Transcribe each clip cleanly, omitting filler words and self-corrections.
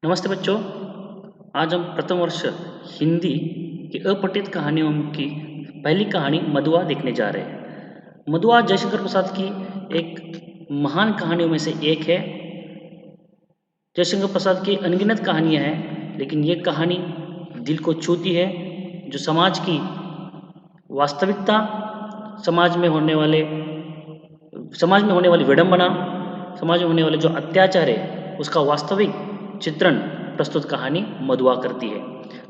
नमस्ते बच्चों। आज हम प्रथम वर्ष हिंदी की अपठित कहानियों की पहली कहानी मदुआ देखने जा रहे हैं। मदुआ जयशंकर प्रसाद की एक महान कहानियों में से एक है। जयशंकर प्रसाद की अनगिनत कहानियां हैं, लेकिन ये कहानी दिल को छूती है। जो समाज की वास्तविकता, समाज में होने वाले वाली विडंबना, समाज में होने वाले जो अत्याचार है उसका वास्तविक चित्रण प्रस्तुत कहानी मदुआ करती है।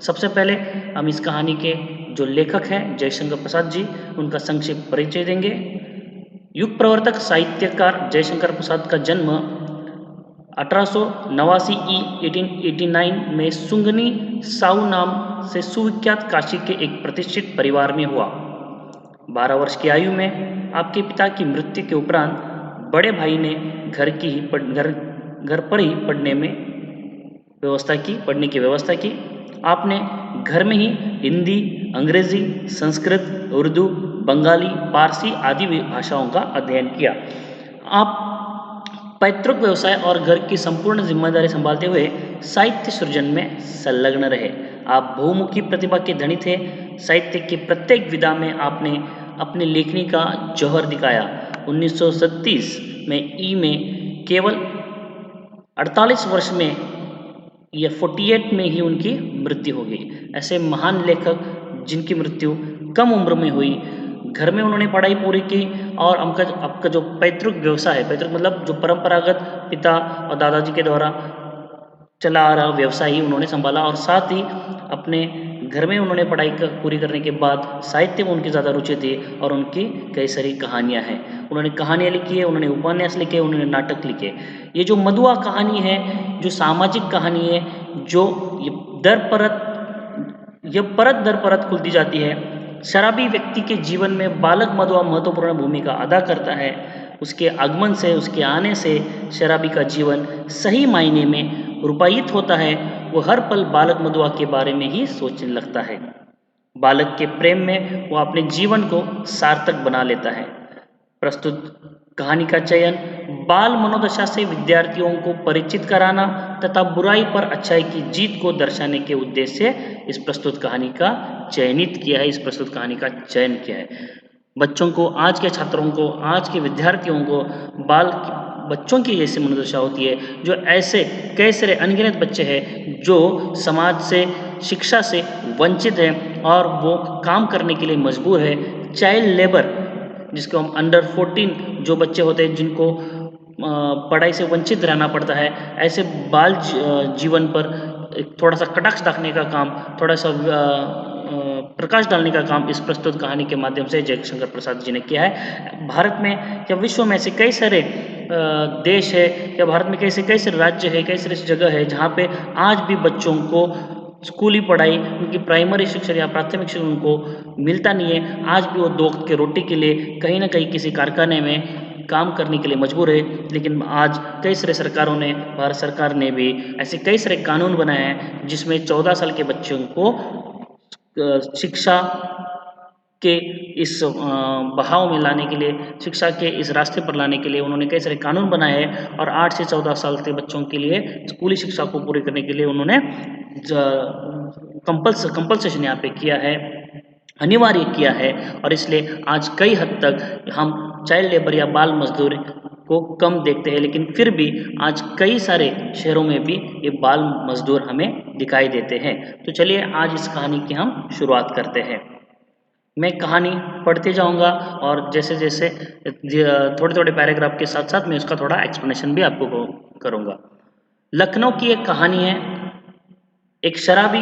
सबसे पहले हम इस कहानी के जो लेखक हैं जयशंकर प्रसाद जी, उनका संक्षिप्त परिचय देंगे। युग प्रवर्तक साहित्यकार जयशंकर प्रसाद का जन्म 1889 1889 में सुंगनी साहू नाम से सुविख्यात काशी के एक प्रतिष्ठित परिवार में हुआ। 12 वर्ष की आयु में आपके पिता की मृत्यु के उपरांत बड़े भाई ने घर पर ही पढ़ने की व्यवस्था की। आपने घर में ही हिंदी, अंग्रेजी, संस्कृत, उर्दू, बंगाली, पारसी आदि भाषाओं का अध्ययन किया। आप पैतृक व्यवसाय और घर की संपूर्ण जिम्मेदारी संभालते हुए साहित्य सृजन में संलग्न रहे। आप बहुमुखी प्रतिभा के धनी थे। साहित्य की प्रत्येक विधा में आपने अपनी लेखनी का जौहर दिखाया। 1937 में केवल 48 वर्ष में या 48 में ही उनकी मृत्यु हो गई। ऐसे महान लेखक जिनकी मृत्यु कम उम्र में हुई, घर में उन्होंने पढ़ाई पूरी की और आपका जो पैतृक व्यवसाय है, पैतृक मतलब जो परंपरागत पिता और दादाजी के द्वारा चला आ रहा व्यवसाय ही उन्होंने संभाला, और साथ ही अपने घर में उन्होंने पढ़ाई पूरी करने के बाद साहित्य में उनकी ज़्यादा रुचि थी और उनकी कई सारी कहानियाँ हैं। उन्होंने कहानियाँ लिखी है, उन्होंने उपन्यास लिखे, उन्होंने नाटक लिखे। ये जो मदुआ कहानी है, जो सामाजिक कहानी है, जो ये परत दर परत खुलती जाती है। शराबी व्यक्ति के जीवन में बालक मदुआ महत्वपूर्ण भूमिका अदा करता है। उसके आगमन से, उसके आने से शराबी का जीवन सही मायने में रूपायित होता है। वो हर पल बालक मदुआ के बारे में ही सोचने लगता है। बालक के प्रेम में वो अपने जीवन को सार्थक बना लेता है। प्रस्तुत कहानी का चयन बाल मनोदशा से विद्यार्थियों को परिचित कराना तथा बुराई पर अच्छाई की जीत को दर्शाने के उद्देश्य से इस प्रस्तुत कहानी का चयन किया है। बच्चों को, आज के छात्रों को, आज के विद्यार्थियों को बच्चों की जैसी मनोदशा होती है, जो ऐसे कई सारे अनगिनत बच्चे हैं जो समाज से, शिक्षा से वंचित हैं और वो काम करने के लिए मजबूर है। चाइल्ड लेबर, जिसको हम अंडर 14 जो बच्चे होते हैं जिनको पढ़ाई से वंचित रहना पड़ता है, ऐसे बाल जीवन पर एक थोड़ा सा कटाक्ष डालने का काम, थोड़ा सा प्रकाश डालने का काम इस प्रस्तुत कहानी के माध्यम से जयशंकर प्रसाद जी ने किया है। भारत में या विश्व में ऐसे कई सारे देश है, या भारत में कई सारे राज्य है, कई सारी जगह है जहाँ पे आज भी बच्चों को स्कूली पढ़ाई, उनकी प्राइमरी शिक्षा या प्राथमिक शिक्षा उनको मिलता नहीं है। आज भी वो दो वक्त के रोटी के लिए कहीं ना कहीं किसी कारखाने में काम करने के लिए मजबूर है। लेकिन आज कई सारे सरकारों ने, भारत सरकार ने भी ऐसे कई सारे कानून बनाए हैं जिसमें 14 साल के बच्चों को शिक्षा के इस बहाव में लाने के लिए, शिक्षा के इस रास्ते पर लाने के लिए उन्होंने कई सारे कानून बनाए हैं। और 8 से 14 साल के बच्चों के लिए स्कूली शिक्षा को पूरी करने के लिए उन्होंने कंपल्सेशन यहाँ पे किया है, अनिवार्य किया है। और इसलिए आज कई हद तक हम चाइल्ड लेबर या बाल मजदूर को कम देखते हैं, लेकिन फिर भी आज कई सारे शहरों में भी ये बाल मजदूर हमें दिखाई देते हैं। तो चलिए आज इस कहानी की हम शुरुआत करते हैं। मैं कहानी पढ़ते जाऊंगा और जैसे जैसे थोड़े थोड़े पैराग्राफ के साथ साथ मैं उसका थोड़ा एक्सप्लेनेशन भी आपको करूंगा। लखनऊ की एक कहानी है। एक शराबी,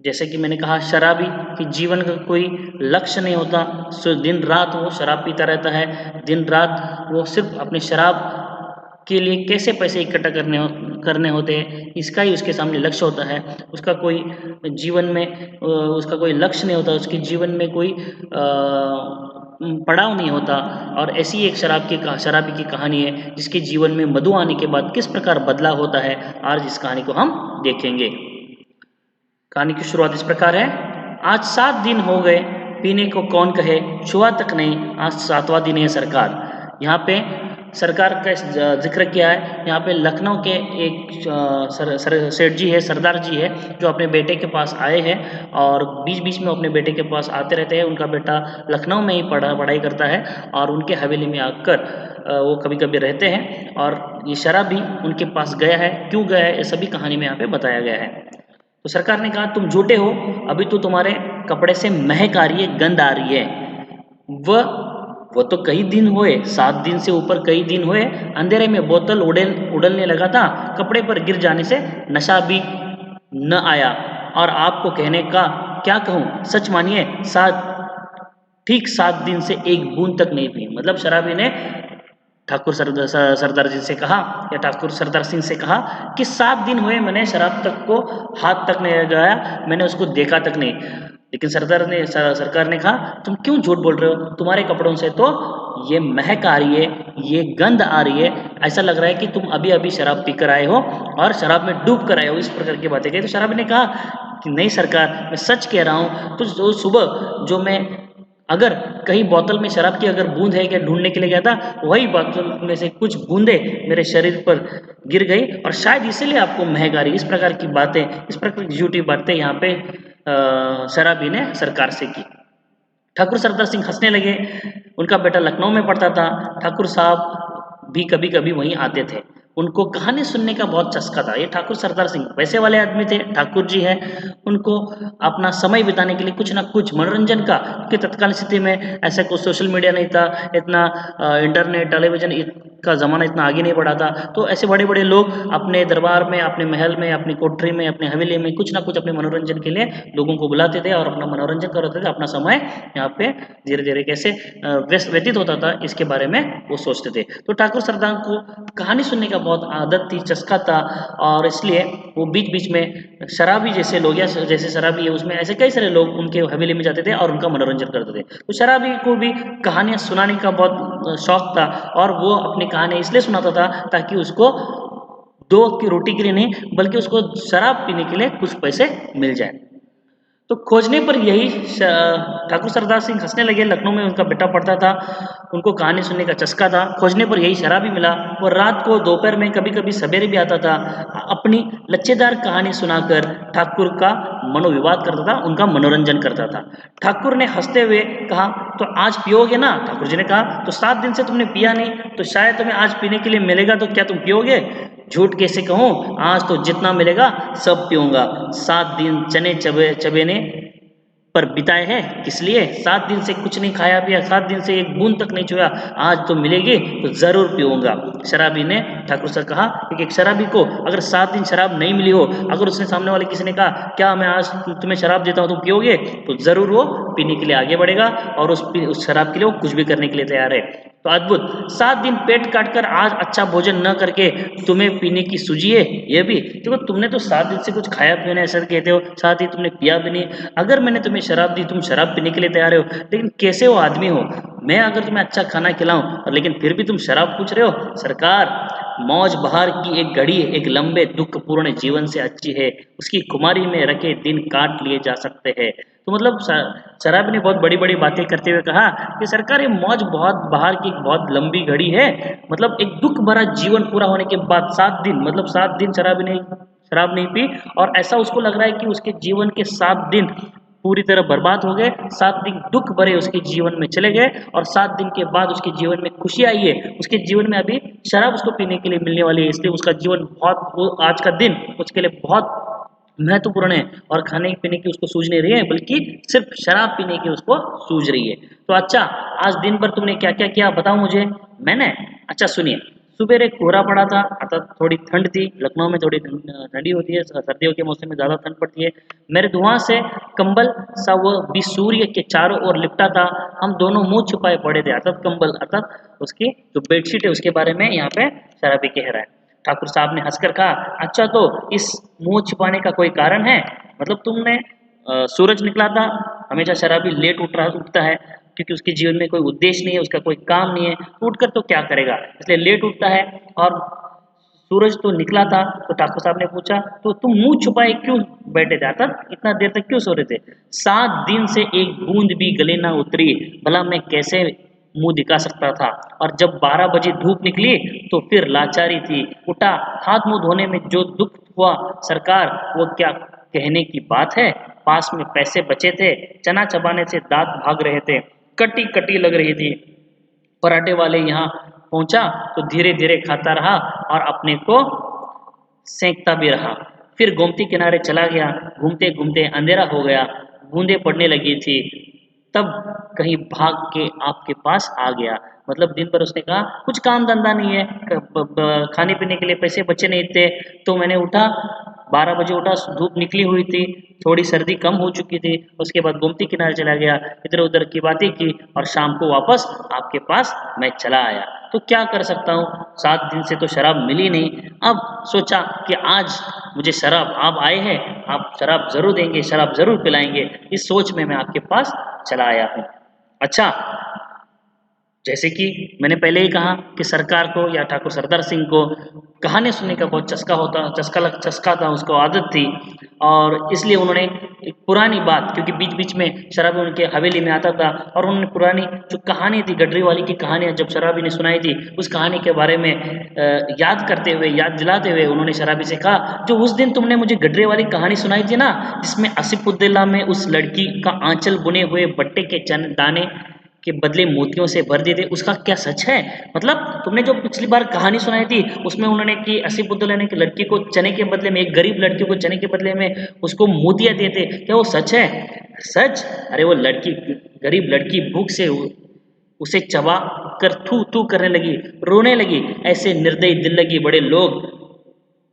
जैसे कि मैंने कहा, शराबी कि जीवन का कोई लक्ष्य नहीं होता, दिन रात वो शराब पीता रहता है। दिन रात वो सिर्फ अपने शराब के लिए कैसे पैसे इकट्ठा करने होते हैं, इसका ही उसके सामने लक्ष्य होता है। उसका कोई जीवन में उसका कोई लक्ष्य नहीं होता, उसके जीवन में कोई पड़ाव नहीं होता। और ऐसी एक शराबी की कहानी है जिसके जीवन में मधु आने के बाद किस प्रकार बदलाव होता है। आज इस कहानी को हम देखेंगे। कहानी की शुरुआत इस प्रकार है। आज 7 दिन हो गए, पीने को कौन कहे, छुआ तक नहीं, आज 7वां दिन है सरकार। यहाँ पे सरकार का जिक्र किया है। यहाँ पे लखनऊ के एक सेठ जी है, सरदार जी है, जो अपने बेटे के पास आए हैं और बीच बीच में अपने बेटे के पास आते रहते हैं। उनका बेटा लखनऊ में ही पढ़ाई करता है और उनके हवेली में आकर वो कभी कभी रहते हैं और ये शराबी उनके पास गया है। क्यों गया है ये सभी कहानी में यहाँ पे बताया गया है। तो सरकार ने कहा तुम झूठे हो, अभी तो तुम्हारे कपड़े से महक आ रही है, गंध आ रही है। वो तो कई दिन हुए, 7 दिन से ऊपर कई दिन हुए, अंधेरे में बोतल उड़लने लगा था, कपड़े पर गिर जाने से नशा भी न आया और आपको कहने का क्या कहूँ, सच मानिए ठीक 7 दिन से एक बूंद तक नहीं पी। मतलब शराबी ने ठाकुर सरदार जी से कहा या ठाकुर सरदार सिंह से कहा कि 7 दिन हुए मैंने शराब तक को हाथ तक नहीं लगाया, मैंने उसको देखा तक नहीं। लेकिन सरकार ने कहा तुम क्यों झूठ बोल रहे हो, तुम्हारे कपड़ों से तो ये महक आ रही है, ये गंध आ रही है, ऐसा लग रहा है कि तुम अभी अभी शराब पीकर आए हो और शराब में डूब कर आए हो। इस प्रकार की बातें कही। तो शराबी ने कहा कि नहीं सरकार, मैं सच कह रहा हूँ। तो सुबह जो मैं अगर कहीं बोतल में शराब की अगर बूंद है क्या ढूंढने के लिए गया था, वही बोतल में से कुछ बूंदे मेरे शरीर पर गिर गई और शायद इसीलिए आपको महक आ रही। इस प्रकार की बातें, इस प्रकार की झूठी बातें यहाँ पे शराबी ने सरकार से की। ठाकुर सरदार सिंह हंसने लगे। उनका बेटा लखनऊ में पढ़ता था, ठाकुर साहब भी कभी कभी वहीं आते थे। उनको कहानी सुनने का बहुत चस्का था। ये ठाकुर सरदार सिंह पैसे वाले आदमी थे, ठाकुर जी हैं, उनको अपना समय बिताने के लिए कुछ ना कुछ मनोरंजन का, क्योंकि तत्कालीन स्थिति में ऐसा कुछ सोशल मीडिया नहीं था, इतना इंटरनेट टेलीविजन का ज़माना इतना आगे नहीं बढ़ा था। तो ऐसे बड़े बड़े लोग अपने दरबार में, अपने महल में, अपनी कोठरी में, अपने हवेली में कुछ ना कुछ अपने मनोरंजन के लिए लोगों को बुलाते थे और अपना मनोरंजन करते थे। अपना समय यहाँ पे धीरे धीरे कैसे व्यतीत होता था इसके बारे में वो सोचते थे। तो ठाकुर सरदार को कहानी सुनने का बहुत आदत थी, चस्का था, और इसलिए वो बीच बीच में शराबी जैसे लोग या जैसे शराबी है उसमें ऐसे कई सारे लोग उनके हवेली में जाते थे और उनका मनोरंजन करते थे। तो शराबी को भी कहानियाँ सुनाने का बहुत शौक था और वो अपनी कहानियाँ इसलिए सुनाता था ताकि उसको 2 वक्त की रोटी के लिए नहीं बल्कि उसको शराब पीने के लिए कुछ पैसे मिल जाए। तो खोजने पर यही ठाकुर सरदार सिंह हंसने लगे। लखनऊ में उनका बेटा पढ़ता था, उनको कहानी सुनने का चस्का था। खोजने पर यही शराबी मिला और रात को, दोपहर में, कभी कभी सवेरे भी आता था, अपनी लच्चेदार कहानी सुनाकर ठाकुर का मनोविवाद करता था, उनका मनोरंजन करता था। ठाकुर ने हंसते हुए कहा तो आज पियोगे ना? ठाकुर जी ने कहा तो 7 दिन से तुमने पिया नहीं, तो शायद तुम्हें आज पीने के लिए मिलेगा तो क्या तुम पियोगे? झूठ कैसे कहूँ, आज तो जितना मिलेगा सब पीऊंगा। 7 दिन चने चबेने पर बिताए हैं, किस लिए? 7 दिन से कुछ नहीं खाया पिया, 7 दिन से एक बूंद तक नहीं छुआ, आज तो मिलेगी तो जरूर पीऊंगा। शराबी ने ठाकुर से कहा कि एक शराबी को अगर 7 दिन शराब नहीं मिली हो, अगर उसने सामने वाले किसी ने कहा क्या मैं आज तुम्हें शराब देता हूँ तुम पियोगे, तो जरूर वो पीने के लिए आगे बढ़ेगा और उस शराब के लिए वो कुछ भी करने के लिए तैयार है। तो अद्भुत, 7 दिन पेट काट कर आज अच्छा भोजन न करके तुम्हें पीने की सूझी है। ये भी देखो, तुमने तो 7 दिन से कुछ खाया पिया नहीं ऐसा कहते हो, साथ ही तुमने पिया भी नहीं। अगर मैंने तुम्हें शराब दी, तुम शराब पीने के लिए तैयार हो, लेकिन कैसे वो आदमी हो? मैं अगर तुम्हें अच्छा खाना खिलाऊं लेकिन फिर भी तुम शराब पूछ रहे हो? सरकार, मौज बहार की एक घड़ी एक लंबे दुख पूर्ण जीवन से अच्छी है, उसकी खुमारी में रखे दिन काट लिए जा सकते हैं। तो मतलब शराबी ने बहुत बड़ी बड़ी बातें करते हुए कहा कि सरकार, ये मौज बहुत बाहर की बहुत लंबी घड़ी है, मतलब एक दुख भरा जीवन पूरा होने के बाद 7 दिन, मतलब 7 दिन शराबी ने शराब नहीं पी और ऐसा उसको लग रहा है कि उसके जीवन के 7 दिन पूरी तरह बर्बाद हो गए, 7 दिन दुख भरे उसके जीवन में चले गए और 7 दिन के बाद उसके जीवन में खुशी आई है। उसके जीवन में अभी शराब उसको पीने के लिए मिलने वाली है, इसलिए उसका जीवन बहुत, वो आज का दिन उसके लिए बहुत महत्वपूर्ण है और खाने पीने की उसको सूझ नहीं रही है बल्कि सिर्फ शराब पीने की उसको सूझ रही है। तो अच्छा, आज दिन भर तुमने क्या क्या किया बताओ मुझे। मैंने, अच्छा सुनिए, सुबह कोहरा पड़ा था, अर्थात थोड़ी ठंड थी, लखनऊ में थोड़ी ठंडी होती है, सर्दियों के मौसम में ज़्यादा ठंड पड़ती है। मेरे धुआं से कंबल सा वो भी सूर्य के चारों ओर लिपटा था, हम दोनों मुंह छुपाए पड़े थे, अर्थात कंबल, अर्थात उसकी जो बेडशीट है उसके बारे में यहाँ पे शराबी कह रहा है। ठाकुर साहब ने हंसकर कहा, अच्छा तो इस मुंह छिपाने का कोई कारण है? मतलब तुमने सूरज निकला था, हमेशा शराबी लेट उठता है क्योंकि उसके जीवन में कोई उद्देश्य नहीं है, उसका कोई काम नहीं है, तो उठकर तो क्या करेगा, इसलिए लेट उठता है। और सूरज तो निकला था, तो ठाकुर साहब ने पूछा तो तुम मुंह छुपाए क्यों बैठे थे, अर्थात इतना देर तक क्यों सो रहे थे? 7 दिन से एक बूंद भी गले ना उतरी, भला मैं कैसे मुंह दिखा सकता था। और जब 12 बजे धूप निकली तो फिर लाचारी थी। उठा, हाथ मुंह धोने में जो दुख हुआ सरकार, वो क्या कहने की बात है। पास में पैसे बचे थे, चना चबाने से दांत भाग रहे थे, कटी कटी लग रही थी। पराठे वाले यहाँ पहुंचा तो धीरे धीरे खाता रहा और अपने को सेंकता भी रहा। फिर गोमती किनारे चला गया। घूमते घूमते अंधेरा हो गया, बूंदें पड़ने लगी थी। तब कहीं भाग के आपके पास आ गया। मतलब दिन भर उसने कहा कुछ काम धंधा नहीं है, खाने पीने के लिए पैसे बचे नहीं थे, तो मैंने उठा, 12 बजे उठा, धूप निकली हुई थी, थोड़ी सर्दी कम हो चुकी थी। उसके बाद गोमती किनारे चला गया, इधर उधर की बातें की और शाम को वापस आपके पास मैं चला आया। तो क्या कर सकता हूँ, 7 दिन से तो शराब मिली नहीं। अब सोचा कि आज मुझे शराब, आप आए हैं, आप शराब जरूर देंगे, शराब जरूर पिलाएंगे, इस सोच में मैं आपके पास चला आया हूँ। अच्छा, जैसे कि मैंने पहले ही कहा कि सरकार को या ठाकुर सरदार सिंह को कहानी सुनने का बहुत चस्का था, उसको आदत थी। और इसलिए उन्होंने एक पुरानी बात, क्योंकि बीच बीच में शराबी उनके हवेली में आता था और उन्होंने पुरानी जो कहानी थी, गडरी वाली की कहानियाँ जब शराबी ने सुनाई थी, उस कहानी के बारे में याद करते हुए, याद दिलाते हुए उन्होंने शराबी से कहा, जो उस दिन तुमने मुझे गडरी वाली कहानी सुनाई थी ना, जिसमें आसिफुद्दौला में उस लड़की का आंचल बुने हुए बट्टे के दाने के बदले मोतियों से भर दिए थे, उसका क्या सच है। मतलब तुमने जो पिछली बार कहानी सुनाई थी उसमें उन्होंने कि आसिफुद्दौला ने कि लड़की को चने के बदले में, एक गरीब लड़की को चने के बदले में उसको मोतियां दिए थे, क्या वो सच है। सच, अरे वो लड़की, गरीब लड़की भूख से उसे चबा कर थू थू करने लगी, रोने लगी। ऐसे निर्दयी दिल लगी बड़े लोग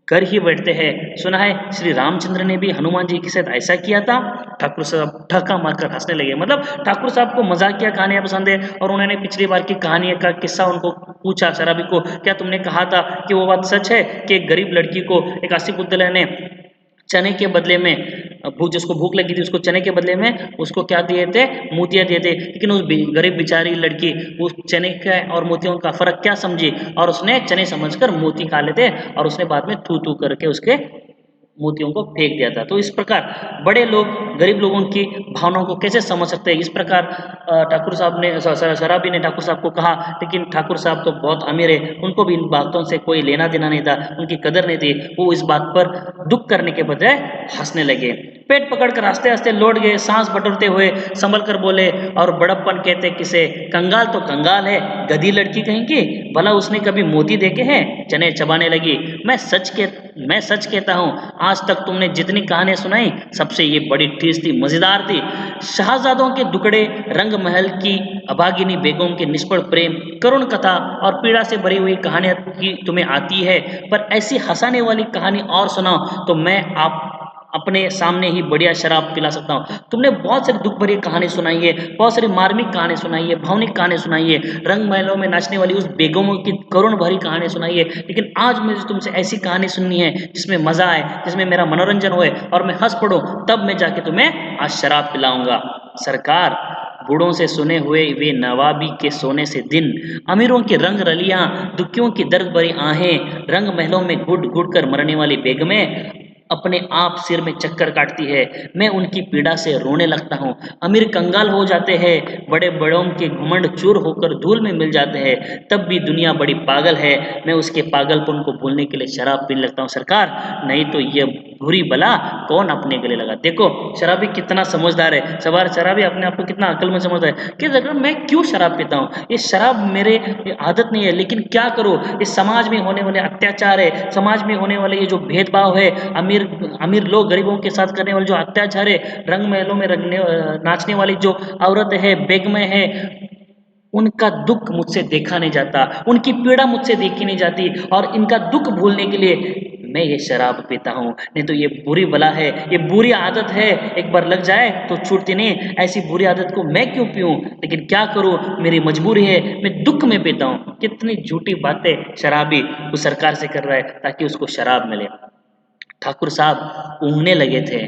कर ही बैठते हैं। सुना है श्री रामचंद्र ने भी हनुमान जी के साथ ऐसा किया था। ठाकुर साहब ठक्का मारकर हंसने लगे। मतलब ठाकुर साहब को मजाकिया कहानियां पसंद है और उन्होंने पिछली बार की कहानी का किस्सा उनको पूछा शराबी को, क्या तुमने कहा था कि वो बात सच है कि एक गरीब लड़की को एक आसिफुद्दौला ने चने के बदले में, जिसको भूख लगी थी उसको चने के बदले में उसको क्या दिए थे, मोतियां दिए थे। लेकिन उस गरीब बेचारी लड़की उस चने का और मोतियों का फर्क क्या समझी और उसने चने समझकर मोती खा लेते और उसने बाद में थू थू करके उसके मोतियों को फेंक दिया था। तो इस प्रकार बड़े लोग गरीब लोगों की भावनाओं को कैसे समझ सकते हैं। इस प्रकार ठाकुर साहब ने, शराबी ने ठाकुर साहब को कहा, लेकिन ठाकुर साहब तो बहुत अमीर है, उनको भी इन बातों से कोई लेना देना नहीं था, उनकी कदर नहीं थी। वो इस बात पर दुख करने के बजाय हंसने लगे। पेट पकड़कर हंसते हंसते लौट गए, सांस बटोरते हुए संभल कर बोले, और बड़प्पन कहते किसे, कंगाल तो कंगाल है, गधी लड़की कहेंगी, भला उसने कभी मोती देखे हैं। चने चबाने लगी। मैं सच कहता हूँ, आज तक तुमने जितनी कहानियां सुनाई सबसे ये बड़ी ठीस थी, मजेदार थी। शाहजादों के दुकड़े, रंग महल की अभागिनी बेगम के निष्फल प्रेम, करुण कथा और पीड़ा से भरी हुई कहानियां की तुम्हें आती है, पर ऐसी हंसाने वाली कहानी और सुनाओ तो मैं आप अपने सामने ही बढ़िया शराब पिला सकता हूँ। तुमने बहुत सारी दुख भरी कहानी सुनाई है, बहुत सारी मार्मिक कहानी सुनाई है, भावनिक कहानी सुनाई है, रंग महलों में नाचने वाली उस बेगमों की करुण भरी कहानी सुनाई है, लेकिन आज मुझे तुमसे ऐसी कहानी सुननी है जिसमें मजा आए, जिसमें मेरा मनोरंजन होए और मैं हंस पड़ूं, तब मैं जाके तुम्हें आज शराब पिलाऊंगा। सरकार, बूढ़ों से सुने हुए वे नवाबी के सोने से दिन, अमीरों की रंग रलियां, दुखियों की दर्द भरी आहें, रंग महलों में घुट घुट कर मरने वाली बेगमें अपने आप सिर में चक्कर काटती है, मैं उनकी पीड़ा से रोने लगता हूँ। अमीर कंगाल हो जाते हैं, बड़े बड़ों के घमंड चूर होकर धूल में मिल जाते हैं, तब भी दुनिया बड़ी पागल है, मैं उसके पागलपन को भूलने के लिए शराब पीने लगता हूँ। सरकार, नहीं तो ये बुरी बला कौन अपने गले लगा। देखो शराबी कितना समझदार है, शराबी अपने आप को कितना अक्लमंद समझता है कि अगर मैं क्यों शराब पीता हूँ, ये शराब मेरे आदत नहीं है, लेकिन क्या करूँ, इस समाज में होने वाले अत्याचार है, समाज में होने वाले ये जो भेदभाव है, अमीर लोग गरीबों के साथ करने वाले जो अत्याचार है, रंग महलों में नाचने वाली जो औरत है, बेगमें है, उनका दुख मुझसे देखा नहीं जाता, उनकी पीड़ा मुझसे देखी नहीं जाती, और इनका दुख भूलने के लिए मैं ये शराब पीता हूँ। नहीं तो ये बुरी बला है, ये बुरी आदत है, एक बार लग जाए तो छूटती नहीं। ऐसी बुरी आदत को मैं क्यों पीऊँ, लेकिन क्या करूँ, मेरी मजबूरी है, मैं दुख में पीता हूँ। कितनी झूठी बातें शराबी उस सरकार से कर रहा है ताकि उसको शराब मिले। ठाकुर साहब ऊँघने लगे थे।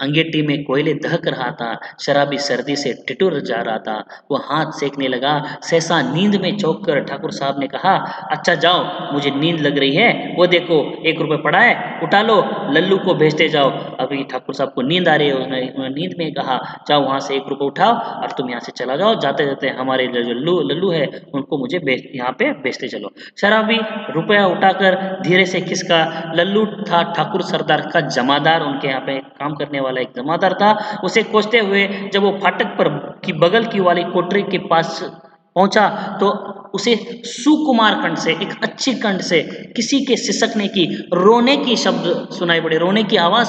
अंगीठी में कोयले दहक रहा था। शराबी सर्दी से ठिठुर जा रहा था। वो हाथ सेकने लगा। सहसा नींद में चौंक कर ठाकुर साहब ने कहा, अच्छा जाओ, मुझे नींद लग रही है, वो देखो 1 रुपये पड़ा है, उठा लो, लल्लू को भेजते जाओ। अभी ठाकुर साहब को नींद आ रही है। उन्होंने नींद में कहा, जाओ वहाँ से 1 रुपये उठाओ और तुम यहाँ से चला जाओ, जाते जाते हमारे जो लल्लू लल्लू है उनको मुझे यहाँ पे भेजते चलो। शराबी रुपया उठाकर धीरे से खिसका। लल्लू था ठाकुर सरदार का जमादार, उनके यहाँ पे काम करने वाला एक जमादार था। उसे कोसते हुए जब वो फाटक पर की बगल की वाली कोठरी के पास पहुंचा तो उसे सुकुमार कंठ से, एक अच्छी कंठ से किसी के सिसकने की, रोने की शब्द सुनाई पड़े, रोने की आवाज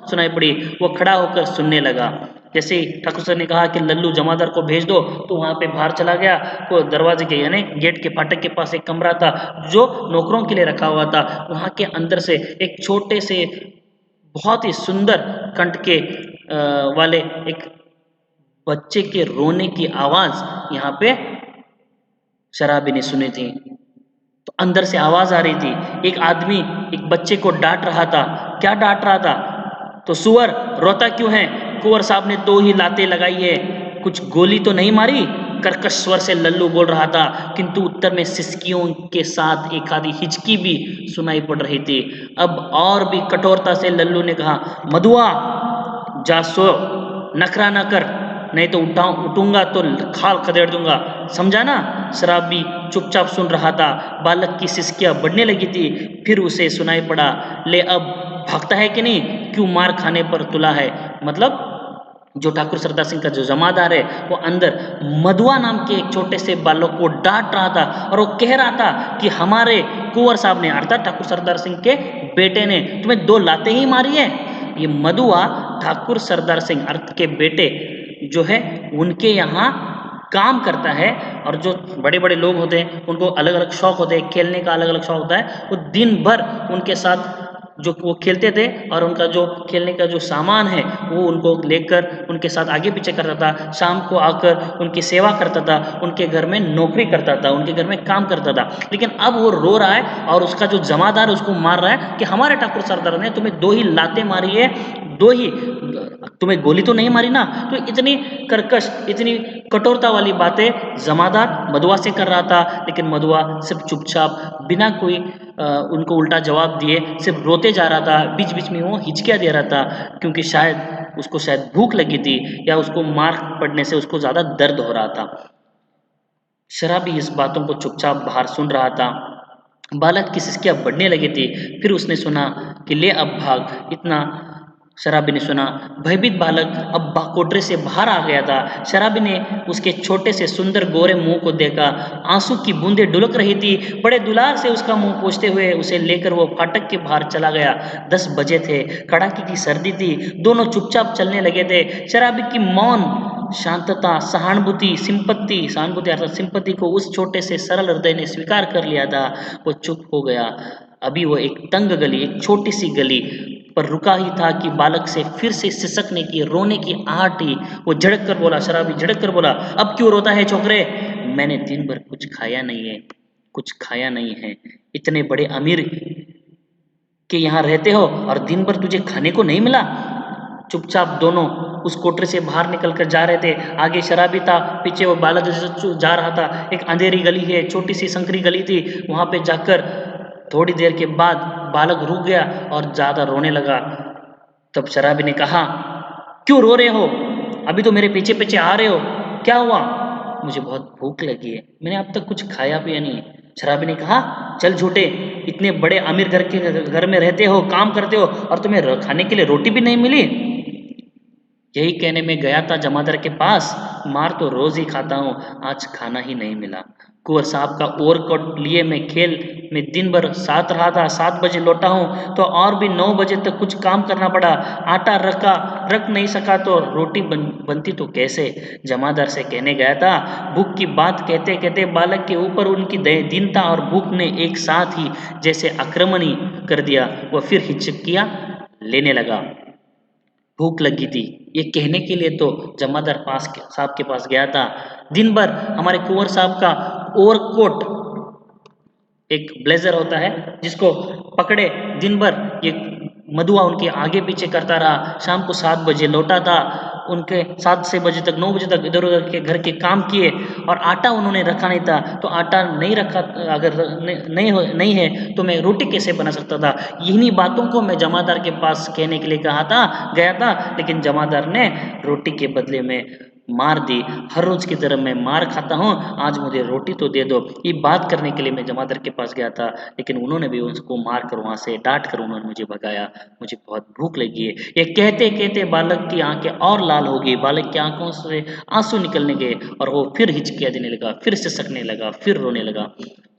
सुनाई पड़ी। वो खड़ा होकर सुनने लगा। जैसे ठाकुर सर ने कहा कि लल्लू जमादार को भेज दो, तो वहां पे बाहर चला गया। वो दरवाजे के यानी गेट के फाटक के पास एक कमरा था जो नौकरों के लिए रखा हुआ था। वहां के अंदर से एक छोटे से बहुत ही सुंदर कंठ के वाले एक बच्चे के रोने की आवाज यहाँ पे शराबी ने सुनी थी। तो अंदर से आवाज आ रही थी, एक आदमी एक बच्चे को डांट रहा था। क्या डांट रहा था? तो सुअर रोता क्यों है? कुंवर साहब ने 2 ही लातें लगाई है, कुछ गोली तो नहीं मारी? कर्कश स्वर से लल्लू बोल रहा था, किंतु उत्तर में सिसकियों के साथ एक आधी हिचकी भी सुनाई पड़ रही थी। अब और भी कठोरता से लल्लू ने कहा, मधुआ जा सो, नखरा न कर, नहीं तो उठूंगा तो खाल खदेड़ दूंगा, समझा ना? शराबी चुपचाप सुन रहा था। बालक की सिसकियां बढ़ने लगी थी। फिर उसे सुनाई पड़ा, ले अब भागता है कि नहीं? क्यों मार खाने पर तुला है? मतलब जो ठाकुर सरदार सिंह का जो जमादार है वो अंदर मधुआ नाम के एक छोटे से बालक को डांट रहा था और वो कह रहा था कि हमारे कुंवर साहब ने, अर्थात ठाकुर सरदार सिंह के बेटे ने तुम्हें 2 लातें ही मारी है। ये मधुआ ठाकुर सरदार सिंह अर्थ के बेटे जो है उनके यहाँ काम करता है। और जो बड़े बड़े लोग होते हैं उनको अलग अलग शौक होते हैं, खेलने का अलग अलग शौक होता है। वो दिन भर उनके साथ जो वो खेलते थे और उनका जो खेलने का जो सामान है वो उनको लेकर उनके साथ आगे पीछे करता था। शाम को आकर उनकी सेवा करता था, उनके घर में नौकरी करता था, उनके घर में काम करता था। लेकिन अब वो रो रहा है और उसका जो जमादार उसको मार रहा है कि हमारे ठाकुर सरदार ने तुम्हें 2 ही लातें मारी है, 2 ही, तुम्हें गोली तो नहीं मारी ना? तो इतनी कर्कश, इतनी कठोरता वाली बातें जमादार मधुआ से कर रहा था। लेकिन मधुआ सिर्फ चुपचाप बिना कोई उनको उल्टा जवाब दिए सिर्फ रोते जा रहा था। बीच बीच में वो हिचकियाँ दे रहा था, क्योंकि शायद उसको शायद भूख लगी थी या उसको मार पड़ने से उसको ज़्यादा दर्द हो रहा था। शराबी इस बातों को चुपचाप बाहर सुन रहा था। बालक की सिसकियाँ बढ़ने लगी थी। फिर उसने सुना कि ले अब भाग। इतना शराबी ने सुना। भयभीत बालक अब कोठरी से बाहर आ गया था। शराबी ने उसके छोटे से सुंदर गोरे मुंह को देखा। आंसू की बूंदें ढुलक रही थी। बड़े दुलार से उसका मुंह पोंछते हुए उसे लेकर वो फाटक के बाहर चला गया। 10 बजे थे, कड़ाके की सर्दी थी। दोनों चुपचाप चलने लगे थे। शराबी की मौन शांतता, सहानुभूति अर्थात सिंपत्ति को उस छोटे से सरल हृदय ने स्वीकार कर लिया था। वो चुप हो गया। अभी वो एक तंग गली, एक छोटी सी गली पर रुका ही था कि बालक से फिर से सिसकने की, रोने की आहट ही। वो झड़क कर बोला, शराबी झड़क कर बोला, अब क्यों रोता है छोकरे? मैंने दिन भर कुछ खाया नहीं है, कुछ खाया नहीं है। इतने बड़े अमीर के यहाँ रहते हो और दिन भर तुझे खाने को नहीं मिला? चुपचाप दोनों उस कोठरी से बाहर निकल कर जा रहे थे। आगे शराबी था, पीछे वो बालक जा रहा था। एक अंधेरी गली है, छोटी सी संकरी गली थी। वहां पे जाकर थोड़ी देर के बाद बालक रुक गया और ज्यादा रोने लगा। तब शराबी ने कहा, क्यों रो रहे हो? अभी तो मेरे पीछे पीछे आ रहे हो, क्या हुआ? मुझे बहुत भूख लगी है, मैंने अब तक कुछ खाया पिया नहीं है। शराबी ने कहा, चल झूठे, इतने बड़े अमीर घर में रहते हो, काम करते हो और तुम्हें खाने के लिए रोटी भी नहीं मिली? यही कहने में गया था जमादार के पास, मार तो रोज ही खाता हूँ, आज खाना ही नहीं मिला। कुंवर साहब का ओवरकोट लिए मैं खेल में दिन भर साथ रहा था। 7 बजे लौटा हूँ तो और भी 9 बजे तक कुछ काम करना पड़ा। आटा रख नहीं सका तो रोटी बनती तो कैसे? जमादार से कहने गया था। भूख की बात कहते कहते बालक के ऊपर उनकी दीनता और भूख ने एक साथ ही जैसे आक्रमण ही कर दिया। वह फिर हिचकियाँ लेने लगा। भूख लगी थी, ये कहने के लिए तो जमादार साहब के पास गया था। दिन भर हमारे कुंवर साहब का ओवरकोट, एक ब्लेजर होता है जिसको पकड़े दिन भर ये मधुआ उनके आगे पीछे करता रहा। शाम को 7 बजे लौटा था। उनके 7 से बजे तक 9 बजे तक इधर उधर के घर के काम किए और आटा उन्होंने रखा नहीं था। तो आटा नहीं रखा, अगर नहीं है तो मैं रोटी कैसे बना सकता था। इन्हीं बातों को मैं जमादार के पास कहने के लिए गया था, लेकिन जमादार ने रोटी के बदले में मार दी। हर रोज की तरह मैं मार खाता हूँ, आज मुझे रोटी तो दे दो। ये बात करने के लिए मैं जमादार के पास गया था, लेकिन उन्होंने भी उसको मार कर, वहां से डांट कर उन्होंने मुझे भगाया। मुझे बहुत भूख लगी है। ये कहते कहते बालक की आंखें और लाल हो गई। बालक की आंखों से आंसू निकलने गए और वो फिर हिचकियां देने लगा, फिर सिसकने लगा, फिर रोने लगा।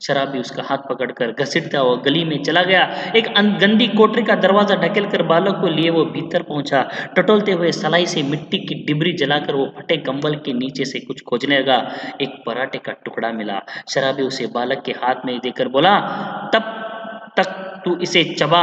शराबी उसका हाथ पकड़कर घसीटता हुआ गली में चला गया। एक गंदी कोठरी का दरवाजा ढकेल कर बालक को लिए वो भीतर पहुंचा। टटोलते हुए सलाई से मिट्टी की डिबरी जलाकर वो फटे कंबल के नीचे से कुछ खोजने लगा। एक पराठे का टुकड़ा मिला। शराबी उसे बालक के हाथ में देकर बोला, तब तक तू इसे चबा,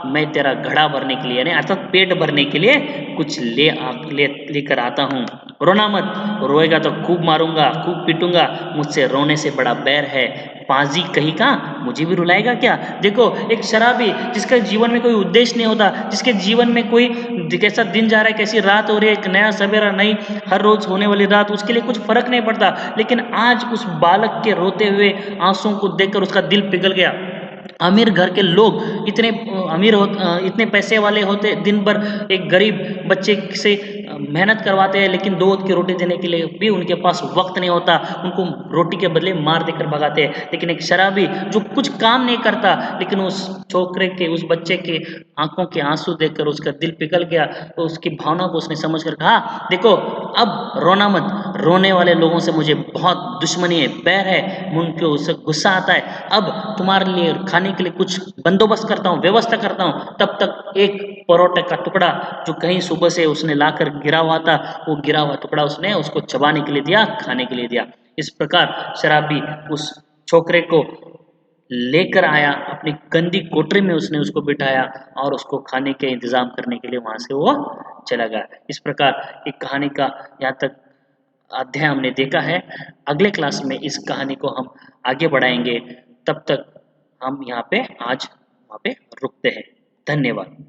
मैं तेरा घड़ा भरने के लिए, यानी अर्थात पेट भरने के लिए कुछ लेकर आता हूँ। रोना मत, रोएगा तो खूब मारूंगा, खूब पीटूंगा। मुझसे रोने से बड़ा बैर है। पाजी कहीं का, मुझे भी रुलाएगा क्या। देखो, एक शराबी जिसके जीवन में कोई उद्देश्य नहीं होता, जिसके जीवन में कोई कैसा दिन जा रहा है, कैसी रात हो रही है, एक नया सवेरा, नई हर रोज होने वाली रात, उसके लिए कुछ फर्क नहीं पड़ता। लेकिन आज उस बालक के रोते हुए आंसुओं को देखकर उसका दिल पिघल गया। अमीर घर के लोग इतने पैसे वाले होते, दिन भर एक गरीब बच्चे से मेहनत करवाते हैं, लेकिन 2 वक्त की रोटी देने के लिए भी उनके पास वक्त नहीं होता। उनको रोटी के बदले मार देकर भगाते हैं। लेकिन एक शराबी जो कुछ काम नहीं करता, लेकिन उस छोकरे के, उस बच्चे के आंखों के आंसू देखकर उसका दिल पिघल गया। तो उसकी भावना को उसने समझ कर कहा, देखो अब रोना मत, रोने वाले लोगों से मुझे बहुत दुश्मनी है, बैर है, उनके उसे गुस्सा आता है। अब तुम्हारे लिए खाने के लिए कुछ बंदोबस्त करता हूँ, व्यवस्था करता हूँ। तब तक एक परोठे का टुकड़ा जो कहीं सुबह से उसने लाकर गिरा हुआ था, वो गिरा हुआ टुकड़ा उसने उसको चबाने के लिए दिया, खाने के लिए दिया। इस प्रकार शराबी उस छोकरे को लेकर आया, अपनी गंदी कोठरी में उसने उसको बिठाया और उसको खाने के इंतजाम करने के लिए वहां से वो चला गया। इस प्रकार एक कहानी का यहाँ तक अध्याय हमने देखा है। अगले क्लास में इस कहानी को हम आगे बढ़ाएंगे। तब तक हम यहाँ पे आज वहाँ पे रुकते हैं। धन्यवाद।